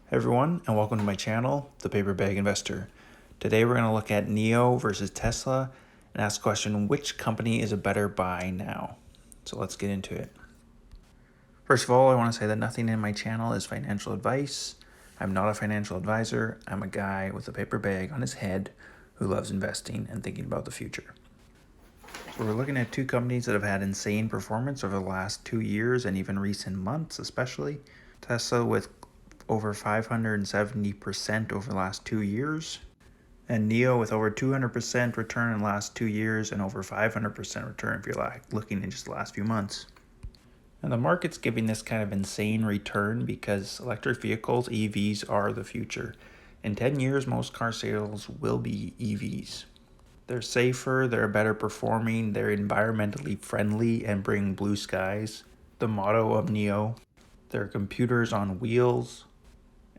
Hey everyone, and welcome to my channel, The Paper Bag Investor. Today we're going to look at NIO versus Tesla and ask the question, which company is a better buy now? So let's get into it. First of all, I want to say that nothing in my channel is financial advice. I'm not a financial advisor. I'm a guy with a paper bag on his head who loves investing and thinking about the future. So we're looking at two companies that have had insane performance over the last 2 years and even recent months, especially. Tesla with over 570% over the last 2 years, and NIO with over 200% return in the last 2 years and over 500% return if you're looking in just the last few months. And the market's giving this kind of insane return because electric vehicles, EVs, are the future. In 10 years, most car sales will be EVs. They're safer, they're better performing, they're environmentally friendly and bring blue skies. The motto of NIO, they're computers on wheels,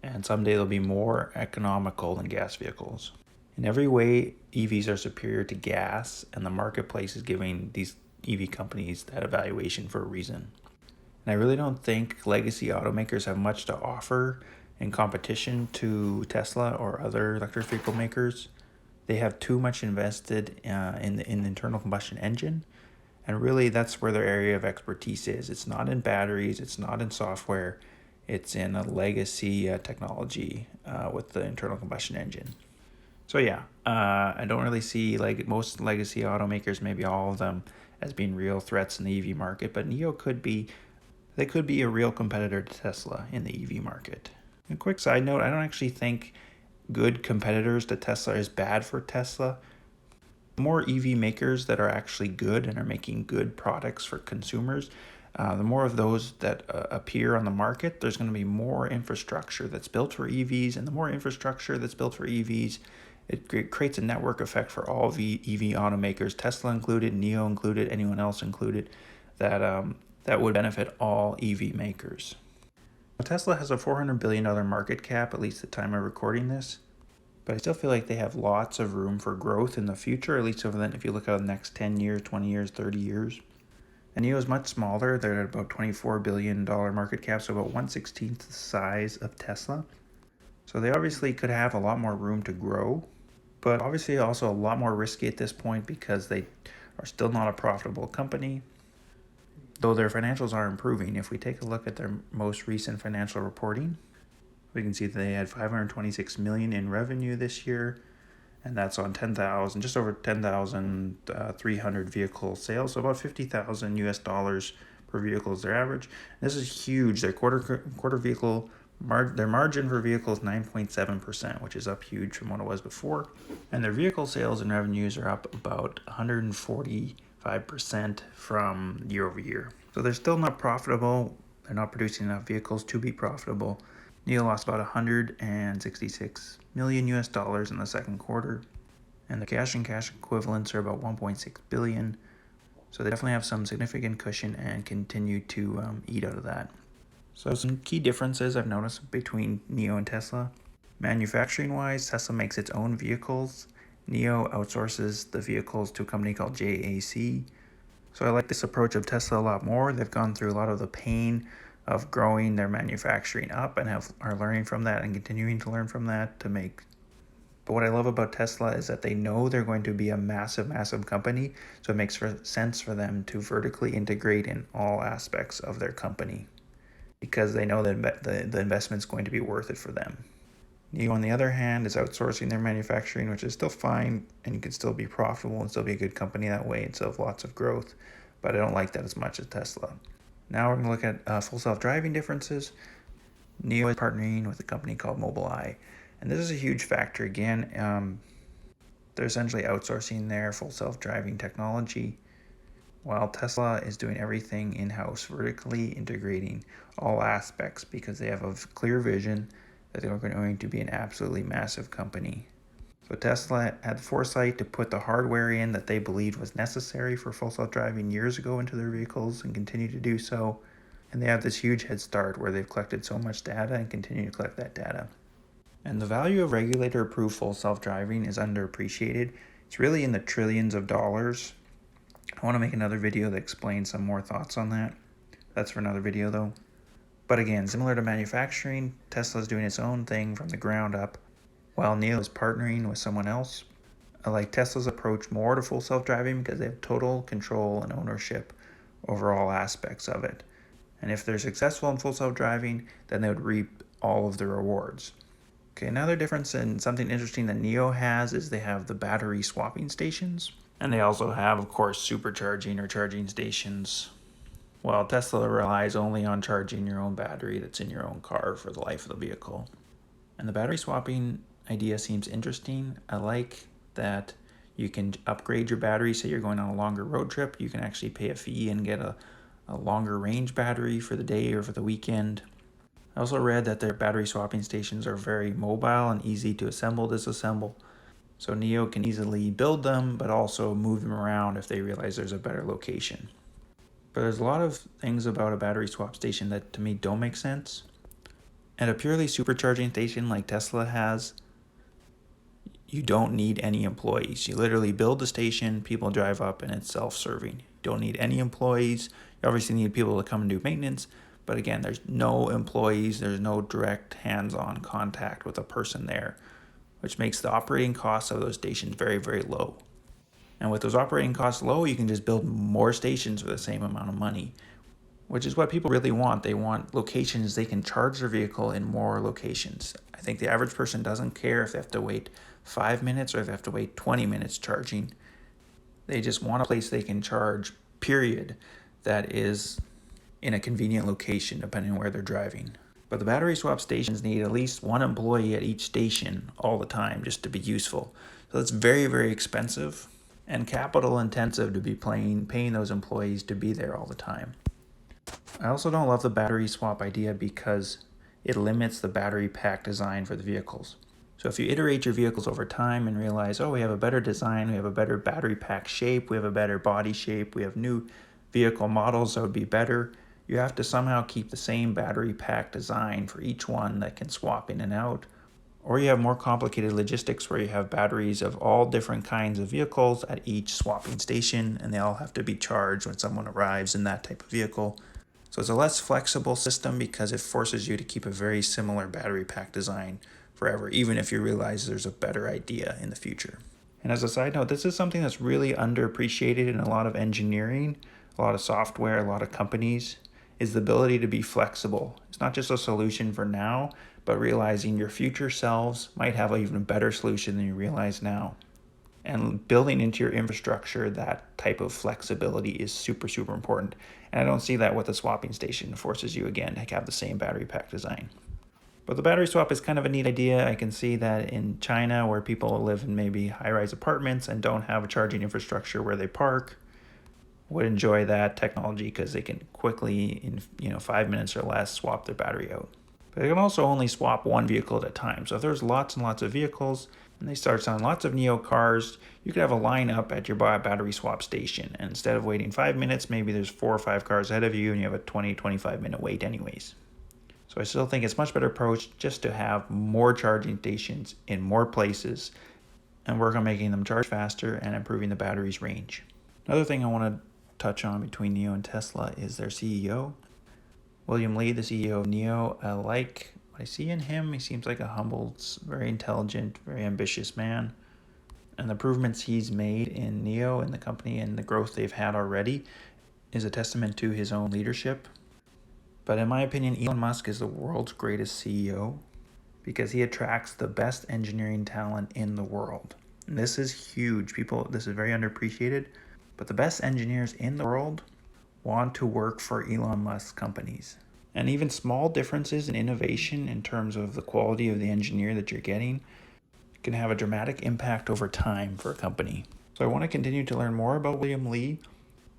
and someday they'll be more economical than gas vehicles. In every way, EVs are superior to gas, and the marketplace is giving these EV companies that evaluation for a reason. And I really don't think legacy automakers have much to offer in competition to Tesla or other electric vehicle makers. They have too much invested in the internal combustion engine, and really that's where their area of expertise is. It's not in batteries, it's not in software, it's in a legacy technology with the internal combustion engine. So yeah, I don't really see like most legacy automakers, maybe all of them, as being real threats in the EV market, but NIO could be a real competitor to Tesla in the EV market. A quick side note, I don't actually think good competitors to Tesla is bad for Tesla. The more EV makers that are actually good and are making good products for consumers, the more of those that appear on the market, there's going to be more infrastructure that's built for EVs, and the more infrastructure that's built for EVs, it creates a network effect for all EV automakers, Tesla included, NIO included, anyone else included, that would benefit all EV makers. Tesla has a $400 billion market cap, at least at the time of recording this, but I still feel like they have lots of room for growth in the future, at least over then if you look at the next 10 years, 20 years, 30 years. And NIO is much smaller. They're at about $24 billion market cap, so about 1/16 the size of Tesla. So they obviously could have a lot more room to grow, but obviously also a lot more risky at this point because they are still not a profitable company, though their financials are improving. If we take a look at their most recent financial reporting, we can see that they had $526 million in revenue this year, and that's on just over 10,300 vehicle sales, so about $50,000 per vehicle is their average. And this is huge. Their their margin per vehicle is 9.7%, which is up huge from what it was before. And their vehicle sales and revenues are up about 145% from year over year. So they're still not profitable. They're not producing enough vehicles to be profitable. NIO lost about $166 million in the second quarter, and the cash and cash equivalents are about $1.6 billion. So they definitely have some significant cushion and continue to eat out of that. So some key differences I've noticed between NIO and Tesla. Manufacturing-wise, Tesla makes its own vehicles. NIO outsources the vehicles to a company called JAC. So I like this approach of Tesla a lot more. They've gone through a lot of the pain of growing their manufacturing up and are learning from that and continuing to learn from that to make. But what I love about Tesla is that they know they're going to be a massive, massive company, so it makes sense for them to vertically integrate in all aspects of their company because they know that the investment's going to be worth it for them. NIO, on the other hand, is outsourcing their manufacturing, which is still fine, and you can still be profitable and still be a good company that way and still have lots of growth, but I don't like that as much as Tesla. Now we're going to look at full self-driving differences. NIO is partnering with a company called Mobileye, and this is a huge factor. Again, they're essentially outsourcing their full self-driving technology, while Tesla is doing everything in-house, vertically integrating all aspects because they have a clear vision that they're going to be an absolutely massive company. So Tesla had the foresight to put the hardware in that they believed was necessary for full self-driving years ago into their vehicles and continue to do so. And they have this huge head start where they've collected so much data and continue to collect that data. And the value of regulator-approved full self-driving is underappreciated. It's really in the trillions of dollars. I want to make another video that explains some more thoughts on that. That's for another video though. But again, similar to manufacturing, Tesla is doing its own thing from the ground up, while NIO is partnering with someone else. I like Tesla's approach more to full self-driving because they have total control and ownership over all aspects of it. And if they're successful in full self-driving, then they would reap all of the rewards. Okay, another difference and something interesting that NIO has is they have the battery swapping stations. And they also have, of course, supercharging or charging stations. While Tesla relies only on charging your own battery that's in your own car for the life of the vehicle. And the battery swapping idea seems interesting. I like that you can upgrade your battery. Say you're going on a longer road trip, you can actually pay a fee and get a longer range battery for the day or for the weekend. I also read that their battery swapping stations are very mobile and easy to assemble, disassemble. So NIO can easily build them, but also move them around if they realize there's a better location. But there's a lot of things about a battery swap station that to me don't make sense. At a purely supercharging station like Tesla has, you don't need any employees. You literally build the station, people drive up, and it's self-serving. You don't need any employees. You obviously need people to come and do maintenance, but again, there's no employees, there's no direct hands-on contact with a person there, which makes the operating costs of those stations very, very low. And with those operating costs low, you can just build more stations for the same amount of money, which is what people really want. They want locations they can charge their vehicle in more locations. I think the average person doesn't care if they have to wait 5 minutes or if they have to wait 20 minutes charging. They just want a place they can charge, period, that is in a convenient location depending on where they're driving. But the battery swap stations need at least one employee at each station all the time just to be useful. So it's very, very expensive and capital intensive to be paying those employees to be there all the time. I also don't love the battery swap idea because it limits the battery pack design for the vehicles. So if you iterate your vehicles over time and realize, oh, we have a better design, we have a better battery pack shape, we have a better body shape, we have new vehicle models that would be better, you have to somehow keep the same battery pack design for each one that can swap in and out. Or you have more complicated logistics where you have batteries of all different kinds of vehicles at each swapping station, and they all have to be charged when someone arrives in that type of vehicle. So it's a less flexible system because it forces you to keep a very similar battery pack design forever, even if you realize there's a better idea in the future. And as a side note, this is something that's really underappreciated in a lot of engineering, a lot of software, a lot of companies, is the ability to be flexible. It's not just a solution for now, but realizing your future selves might have an even better solution than you realize now. And building into your infrastructure that type of flexibility is super, super important. And I don't see that with the swapping station. It forces you, again, to have the same battery pack design. But the battery swap is kind of a neat idea. I can see that in China, where people live in maybe high-rise apartments and don't have a charging infrastructure where they park, would enjoy that technology because they can quickly, in 5 minutes or less, swap their battery out. But they can also only swap one vehicle at a time. So if there's lots and lots of vehicles and they start selling lots of NIO cars, you could have a lineup at your battery swap station. And instead of waiting 5 minutes, maybe there's 4 or 5 cars ahead of you and you have a 20-25 minute wait anyways. So I still think it's a much better approach just to have more charging stations in more places and work on making them charge faster and improving the battery's range. Another thing I want to touch on between NIO and Tesla is their CEO. William Li, the CEO of NIO, I like what I see in him. He seems like a humble, very intelligent, very ambitious man. And the improvements he's made in NIO and the company and the growth they've had already is a testament to his own leadership. But in my opinion, Elon Musk is the world's greatest CEO because he attracts the best engineering talent in the world. And this is huge. This is very underappreciated. But the best engineers in the world want to work for Elon Musk companies. And even small differences in innovation in terms of the quality of the engineer that you're getting can have a dramatic impact over time for a company. So I want to continue to learn more about William Li,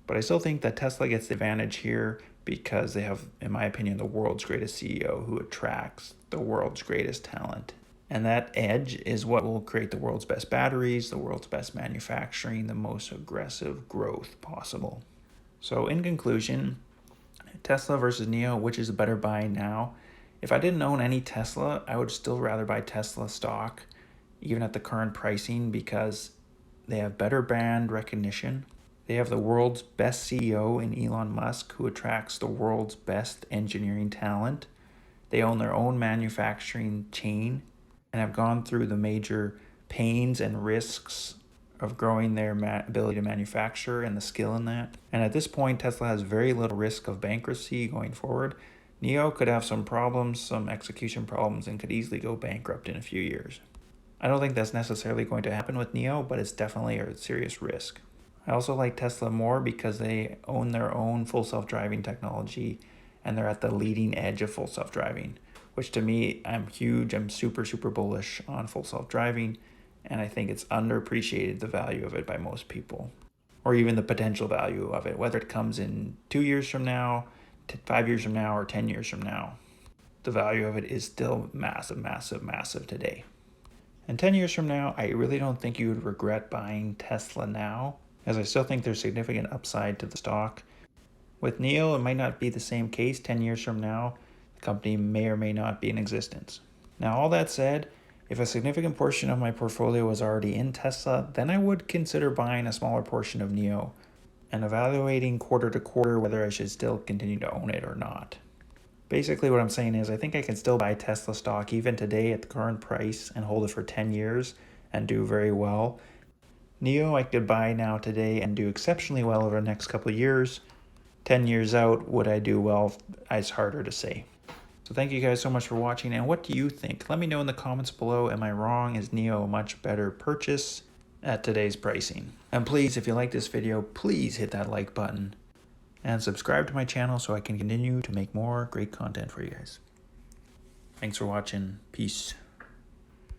but I still think that Tesla gets the advantage here because they have, in my opinion, the world's greatest CEO who attracts the world's greatest talent. And that edge is what will create the world's best batteries, the world's best manufacturing, the most aggressive growth possible. So in conclusion, Tesla versus NIO, which is a better buy now? If I didn't own any Tesla, I would still rather buy Tesla stock, even at the current pricing, because they have better brand recognition. They have the world's best CEO in Elon Musk, who attracts the world's best engineering talent. They own their own manufacturing chain and have gone through the major pains and risks of growing their ability to manufacture and the skill in that. And at this point, Tesla has very little risk of bankruptcy going forward. NIO could have some problems, some execution problems, and could easily go bankrupt in a few years. I don't think that's necessarily going to happen with NIO, but it's definitely a serious risk. I also like Tesla more because they own their own full self-driving technology and they're at the leading edge of full self-driving, which to me, I'm super bullish on full self-driving, and I think it's underappreciated the value of it by most people, or even the potential value of it, whether it comes in 2 years from now, 5 years from now, or 10 years from now. The value of it is still massive today. And 10 years from now, I really don't think you would regret buying Tesla now, as I still think there's significant upside to the stock. With NIO, it might not be the same case 10 years from now. The company may or may not be in existence. Now, all that said, if a significant portion of my portfolio was already in Tesla, then I would consider buying a smaller portion of NIO and evaluating quarter to quarter whether I should still continue to own it or not. Basically, what I'm saying is I think I can still buy Tesla stock even today at the current price and hold it for 10 years and do very well. NIO I could buy now today and do exceptionally well over the next couple of years. 10 years out, would I do well? It's harder to say. So thank you guys so much for watching, and what do you think? Let me know in the comments below. Am I wrong? Is NIO a much better purchase at today's pricing? And please, if you like this video, please hit that like button and subscribe to my channel so I can continue to make more great content for you guys. Thanks for watching. Peace.